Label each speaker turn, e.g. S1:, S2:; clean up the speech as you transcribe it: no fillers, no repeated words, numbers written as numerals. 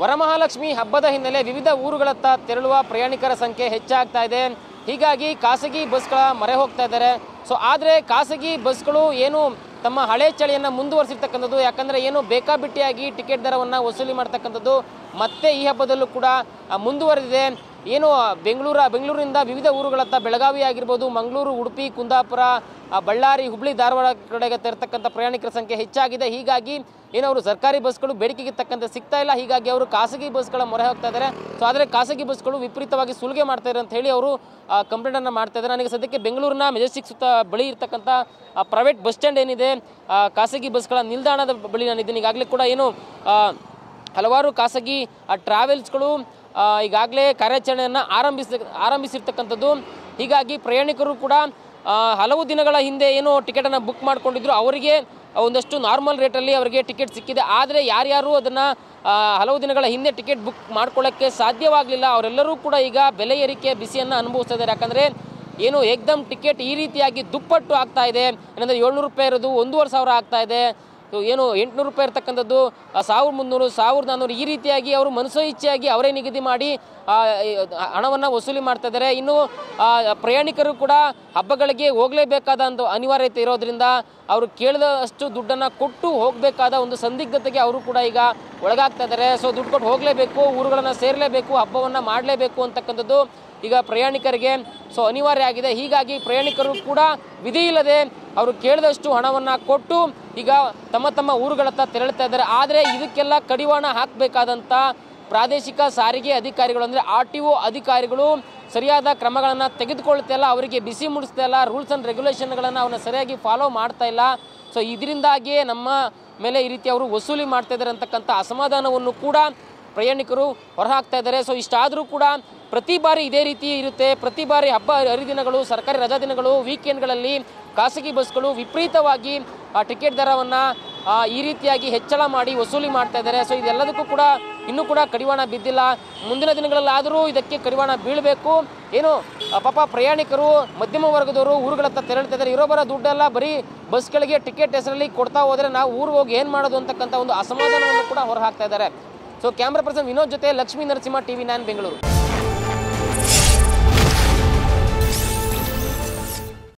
S1: ವರಮಹಾಲಕ್ಷ್ಮಿ ಹಬ್ಬದ ಹಿನ್ನೆಲೆ ವಿವಿಧ ಊರುಗಳತ್ತ ತೆರಳುವ ಪ್ರಯಾಣಿಕರ ಸಂಖ್ಯೆ ಹೆಚ್ಚಾಗ್ತಾ ಇದೆ. ಹೀಗಾಗಿ ಖಾಸಗಿ ಬಸ್ಗಳ ಮೊರೆ ಹೋಗ್ತಾ ಇದ್ದಾರೆ. ಸೊ ಆದರೆ ಖಾಸಗಿ ಬಸ್ಗಳು ಏನು ತಮ್ಮ ಹಳೆ ಚಳಿಯನ್ನು ಮುಂದುವರಿಸಿರ್ತಕ್ಕಂಥದ್ದು, ಯಾಕಂದರೆ ಏನು ಬೇಕಾಬಿಟ್ಟಿಯಾಗಿ ಟಿಕೆಟ್ ದರವನ್ನು ವಸೂಲಿ ಮಾಡ್ತಕ್ಕಂಥದ್ದು ಮತ್ತೆ ಈ ಹಬ್ಬದಲ್ಲೂ ಕೂಡ ಮುಂದುವರೆದಿದೆ. ಏನು ಬೆಂಗಳೂರಿನಿಂದ ವಿವಿಧ ಊರುಗಳತ್ತ ಬೆಳಗಾವಿ ಆಗಿರ್ಬೋದು, ಮಂಗಳೂರು, ಉಡುಪಿ, ಕುಂದಾಪುರ, ಬಳ್ಳಾರಿ, ಹುಬ್ಳಿ, ಧಾರವಾಡ ಕಡೆಗೆ ತೆರತಕ್ಕಂಥ ಪ್ರಯಾಣಿಕರ ಸಂಖ್ಯೆ ಹೆಚ್ಚಾಗಿದೆ. ಹೀಗಾಗಿ ಏನು ಅವರು ಸರ್ಕಾರಿ ಬಸ್ಗಳು ಬೇಡಿಕೆಗೆ ತಕ್ಕಂತೆ ಸಿಗ್ತಾ ಇಲ್ಲ. ಹೀಗಾಗಿ ಅವರು ಖಾಸಗಿ ಬಸ್ಗಳ ಮೊರೆ ಹೋಗ್ತಾ ಇದ್ದಾರೆ. ಸೊ ಆದರೆ ಖಾಸಗಿ ಬಸ್ಗಳು ವಿಪರೀತವಾಗಿ ಸುಲಿಗೆ ಮಾಡ್ತಾ ಇದ್ದಾರೆ ಅಂತ ಹೇಳಿ ಅವರು ಕಂಪ್ಲೇಂಟನ್ನು ಮಾಡ್ತಾ ಇದ್ದಾರೆ. ನನಗೆ ಸದ್ಯಕ್ಕೆ ಬೆಂಗಳೂರಿನ ಮೆಜೆಸ್ಟಿಕ್ ಸುತ್ತ ಬಳಿ ಇರ್ತಕ್ಕಂಥ ಪ್ರೈವೇಟ್ ಬಸ್ ಸ್ಟ್ಯಾಂಡ್ ಏನಿದೆ, ಖಾಸಗಿ ಬಸ್ಗಳ ನಿಲ್ದಾಣದ ಬಳಿ ನಾನಿದ್ದೀನಿ. ಈಗಾಗಲೇ ಕೂಡ ಏನು ಹಲವಾರು ಖಾಸಗಿ ಟ್ರಾವೆಲ್ಸ್ಗಳು ಈಗಾಗಲೇ ಕಾರ್ಯಾಚರಣೆಯನ್ನು ಆರಂಭಿಸಿರ್ತಕ್ಕಂಥದ್ದು. ಹೀಗಾಗಿ ಪ್ರಯಾಣಿಕರು ಕೂಡ ಹಲವು ದಿನಗಳ ಹಿಂದೆ ಏನು ಟಿಕೆಟನ್ನು ಬುಕ್ ಮಾಡ್ಕೊಂಡಿದ್ರು, ಅವರಿಗೆ ಒಂದಷ್ಟು ನಾರ್ಮಲ್ ರೇಟಲ್ಲಿ ಅವರಿಗೆ ಟಿಕೆಟ್ ಸಿಕ್ಕಿದೆ. ಆದರೆ ಯಾರ್ಯಾರು ಅದನ್ನು ಹಲವು ದಿನಗಳ ಹಿಂದೆ ಟಿಕೆಟ್ ಬುಕ್ ಮಾಡ್ಕೊಳ್ಳೋಕ್ಕೆ ಸಾಧ್ಯವಾಗಲಿಲ್ಲ, ಅವರೆಲ್ಲರೂ ಕೂಡ ಈಗ ಬೆಲೆ ಏರಿಕೆ ಬಿಸಿಯನ್ನು ಅನುಭವಿಸ್ತಾ ಇದ್ದಾರೆ. ಯಾಕಂದರೆ ಏನು ಏಕ್ದಮ್ ಟಿಕೆಟ್ ಈ ರೀತಿಯಾಗಿ ದುಪ್ಪಟ್ಟು ಆಗ್ತಾ ಇದೆ. ಏನಂದರೆ 700 ರೂಪಾಯಿ ಇರೋದು 1500 ಆಗ್ತಾ ಇದೆ. ಏನು 800 ರೂಪಾಯಿ ಇರ್ತಕ್ಕಂಥದ್ದು 1300, 1400 ಈ ರೀತಿಯಾಗಿ ಅವರು ಮನಸೋ ಇಚ್ಛೆಯಾಗಿ ಅವರೇ ನಿಗದಿ ಮಾಡಿ ಹಣವನ್ನು ವಸೂಲಿ ಮಾಡ್ತಾ ಇದ್ದಾರೆ. ಇನ್ನು ಪ್ರಯಾಣಿಕರು ಕೂಡ ಹಬ್ಬಗಳಿಗೆ ಹೋಗಲೇಬೇಕಾದ ಒಂದು ಅನಿವಾರ್ಯತೆ ಇರೋದ್ರಿಂದ ಅವರು ಕೇಳಿದಷ್ಟು ದುಡ್ಡನ್ನು ಕೊಟ್ಟು ಹೋಗಬೇಕಾದ ಒಂದು ಸಂದಿಗ್ಧತೆಗೆ ಅವರು ಕೂಡ ಈಗ ಒಳಗಾಗ್ತಾ ಇದ್ದಾರೆ. ಸೊ ದುಡ್ಡು ಕೊಟ್ಟು ಹೋಗಲೇಬೇಕು, ಊರುಗಳನ್ನು ಸೇರಲೇಬೇಕು, ಹಬ್ಬವನ್ನು ಮಾಡಲೇಬೇಕು ಅಂತಕ್ಕಂಥದ್ದು ಈಗ ಪ್ರಯಾಣಿಕರಿಗೆ ಅನಿವಾರ್ಯ ಆಗಿದೆ. ಹೀಗಾಗಿ ಪ್ರಯಾಣಿಕರು ಕೂಡ ವಿಧಿ ಇಲ್ಲದೆ ಅವರು ಕೇಳಿದಷ್ಟು ಹಣವನ್ನು ಕೊಟ್ಟು ಈಗ ತಮ್ಮ ಊರುಗಳತ್ತ ತೆರಳುತ್ತಾ ಇದ್ದಾರೆ. ಆದರೆ ಇದಕ್ಕೆಲ್ಲ ಕಡಿವಾಣ ಹಾಕಬೇಕಾದಂಥ ಪ್ರಾದೇಶಿಕ ಸಾರಿಗೆ ಅಧಿಕಾರಿಗಳು ಅಂದರೆ RTO ಅಧಿಕಾರಿಗಳು ಸರಿಯಾದ ಕ್ರಮಗಳನ್ನು ತೆಗೆದುಕೊಳ್ತಾ ಇಲ್ಲ, ಅವರಿಗೆ ಬಿಸಿ ಮುಡಿಸ್ತಾ ಇಲ್ಲ, ರೂಲ್ಸ್ ಆ್ಯಂಡ್ ರೆಗ್ಯುಲೇಷನ್ಗಳನ್ನು ಅವನ್ನ ಸರಿಯಾಗಿ ಫಾಲೋ ಮಾಡ್ತಾ ಇಲ್ಲ. ಸೊ ಇದರಿಂದಾಗಿಯೇ ನಮ್ಮ ಮೇಲೆ ಈ ರೀತಿ ಅವರು ವಸೂಲಿ ಮಾಡ್ತಾ ಇದ್ದಾರೆ ಅಂತಕ್ಕಂಥ ಅಸಮಾಧಾನವನ್ನು ಕೂಡ ಪ್ರಯಾಣಿಕರು ಹೊರಹಾಕ್ತಾ ಇದ್ದಾರೆ. ಸೊ ಇಷ್ಟಾದರೂ ಕೂಡ ಪ್ರತಿ ಬಾರಿ ಇದೇ ರೀತಿ ಇರುತ್ತೆ. ಪ್ರತಿ ಬಾರಿ ಹಬ್ಬ ಹರಿದಿನಗಳು, ಸರ್ಕಾರಿ ರಜಾ ದಿನಗಳು, ವೀಕೆಂಡ್ಗಳಲ್ಲಿ ಖಾಸಗಿ ಬಸ್ಗಳು ವಿಪರೀತವಾಗಿ ಟಿಕೆಟ್ ದರವನ್ನು ಈ ರೀತಿಯಾಗಿ ಹೆಚ್ಚಳ ಮಾಡಿ ವಸೂಲಿ ಮಾಡ್ತಾ ಇದ್ದಾರೆ. ಸೊ ಇದೆಲ್ಲದಕ್ಕೂ ಕೂಡ ಇನ್ನೂ ಕೂಡ ಕಡಿವಾಣ ಬಿದ್ದಿಲ್ಲ. ಮುಂದಿನ ದಿನಗಳಲ್ಲಾದರೂ ಇದಕ್ಕೆ ಕಡಿವಾಣ ಬೀಳಬೇಕು. ಏನು ಪಾಪ ಪ್ರಯಾಣಿಕರು ಮಧ್ಯಮ ವರ್ಗದವರು ಊರುಗಳತ್ತ ತೆರಳ್ತಾ ಇದ್ದಾರೆ. ಇರೋಬರ ದುಡ್ಡೆಲ್ಲ ಬರೀ ಬಸ್ಗಳಿಗೆ ಟಿಕೆಟ್ ಹೆಸರಲ್ಲಿ ಕೊಡ್ತಾ ಹೋದರೆ ನಾವು ಊರಿಗೆ ಹೋಗಿ ಏನು ಮಾಡೋದು ಅಂತಕ್ಕಂಥ ಒಂದು ಅಸಮಾಧಾನವನ್ನು ಕೂಡ ಹೊರಹಾಕ್ತಾ ಇದ್ದಾರೆ. ಸೊ ಕ್ಯಾಮ್ರಾ ಪರ್ಸನ್ ವಿನೋದ್ ಜೊತೆ ಲಕ್ಷ್ಮೀ ನರಸಿಂಹ, TV9 ಬೆಂಗಳೂರು.